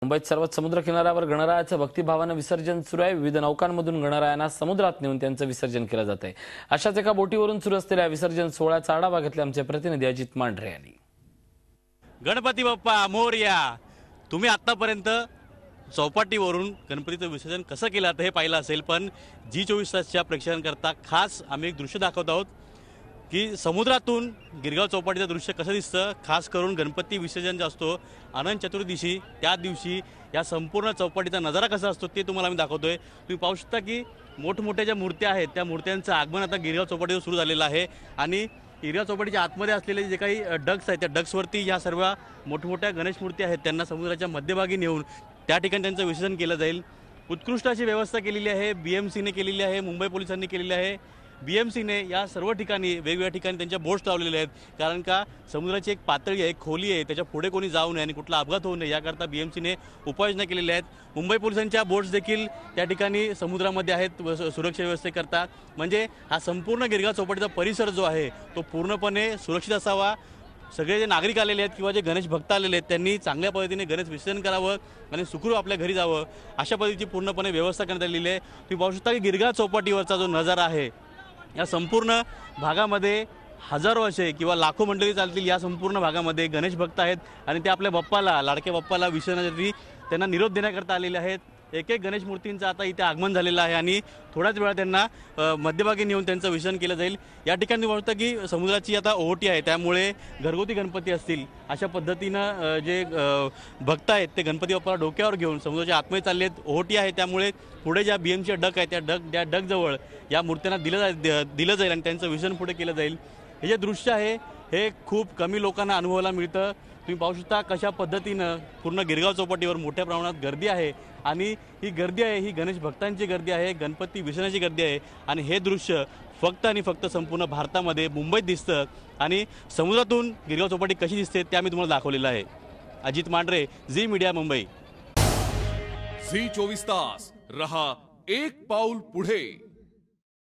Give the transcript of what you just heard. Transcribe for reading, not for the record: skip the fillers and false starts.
मुंबईत सर्वच समुद्र किनाऱ्यावर गणरायाचं भक्तिभावानं विसर्जन सुरू आहे। विविध नौकांमधून गणरायांना समुद्रात नेऊन त्यांचं विसर्जन केलं जात आहे। अशाच एका बोटीवरून सुरू असलेल्या विसर्जन सोहळ्याचा आढावा घेतला आमचे प्रतिनिधी अजित मांढरे यांनी। गणपती बाप्पा मोरया। तुम्ही आतापर्यंत चौपाटीवरून गणपतीचं विसर्जन कसं केलं हे पाहिलं असेल, पण जी24 तासच्या प्रेक्षकांकरता खास आम्ही एक दृश्य दाखवत आहोत की समुद्रातून गिरगाव चौपाटीचं दृश्य कसं दिसतं। खास करून गणपती विसर्जन जे असतो अनंत चतुर्दशी त्या दिवशी या संपूर्ण चौपाटीचा नजारा कसा असतो ते तुम्हाला आम्ही दाखवतोय। तुम्ही पाहू शकता की मोठमोठ्या ज्या मूर्त्या आहेत त्या मूर्त्यांचं आगमन आता गिरगाव चौपाटीवर सुरू झालेलं आहे आणि गिरगाव चौपाटीच्या आतमध्ये असलेले जे काही डक्स आहेत त्या डक्सवरती ह्या सर्व मोठमोठ्या गणेश मूर्ती आहेत त्यांना समुद्राच्या मध्यभागी नेऊन त्या ठिकाणी त्यांचं विसर्जन केलं जाईल। उत्कृष्ट अशी व्यवस्था केलेली आहे, BMCने केलेली आहे, मुंबई पोलिसांनी केलेली आहे। BMCने या सर्व ठिकाणी वेगवेगळ्या ठिकाणी त्यांच्या बोट्स लावलेल्या आहेत, कारण का समुद्राची एक पातळी आहे, खोली आहे, त्याच्या पुढे कोणी जाऊ नये आणि कुठला अपघात होऊ नये याकरता BMCने उपाययोजना केलेल्या आहेत। मुंबई पोलिसांच्या बोट्स देखील त्या ठिकाणी समुद्रामध्ये आहेत सुरक्षा व्यवस्थेकरता। म्हणजे हा संपूर्ण गिरगाव चौपाटीचा परिसर जो आहे तो पूर्णपणे सुरक्षित असावा। सगळे जे नागरिक आलेले आहेत किंवा जे गणेश भक्त आलेले आहेत त्यांनी चांगल्या पद्धतीने गणेश विसर्जन करावं आणि सुखरूप आपल्या घरी जावं अशा पद्धतीची पूर्णपणे व्यवस्था करण्यात आलेली आहे। तुम्ही पाहू शकता की गिरगाव चौपाटीवरचा जो नजारा आहे या संपूर्ण भागामध्ये हजारो असे किंवा लाखो मंडळी चालतील। या संपूर्ण भागामध्ये गणेश भक्त आहेत आणि ते आपल्या बाप्पाला, लाडक्या बाप्पाला विसर्जनासाठी त्यांना निरोप देण्याकरता आलेले आहेत। एक एक गणेश मूर्तींचं आता इथे आगमन झालेलं आहे आणि थोड्याच वेळा त्यांना मध्यभागी नेऊन त्यांचं विसर्जन केलं जाईल। या ठिकाणी वाटतं की समुद्राची आता ओहोटी आहे, त्यामुळे घरगुती गणपती असतील अशा पद्धतीनं जे भक्त आहेत ते गणपती बाप्पाला डोक्यावर घेऊन समुद्राच्या आतमध्ये चालले आहेत। ओहोटी आहे त्यामुळे पुढे ज्या BMC डक आहे त्या डकजवळ या मूर्त्यांना दिलं जाईल आणि त्यांचं विसर्जन पुढे केलं जाईल। हे जे दृश्य आहे हे खूप कमी लोकांना अनुभवायला मिळतं। तुम्ही पाहू शकता कशा पद्धतीनं पूर्ण गिरगाव चौपाटीवर मोठ्या प्रमाणात गर्दी आहे आणि ही गर्दी आहे ही गणेश भक्तांची गर्दी आहे, गणपती विसर्जनाची गर्दी आहे आणि हे दृश्य फक्त आणि फक्त संपूर्ण भारतामध्ये मुंबईत दिसतं आणि समुद्रातून गिरगाव चौपाटी कशी दिसते ते आम्ही तुम्हाला दाखवलेलं आहे। अजित मांढरे, झी मीडिया, मुंबई। झी 24 तास रहा एक पाऊल पुढे।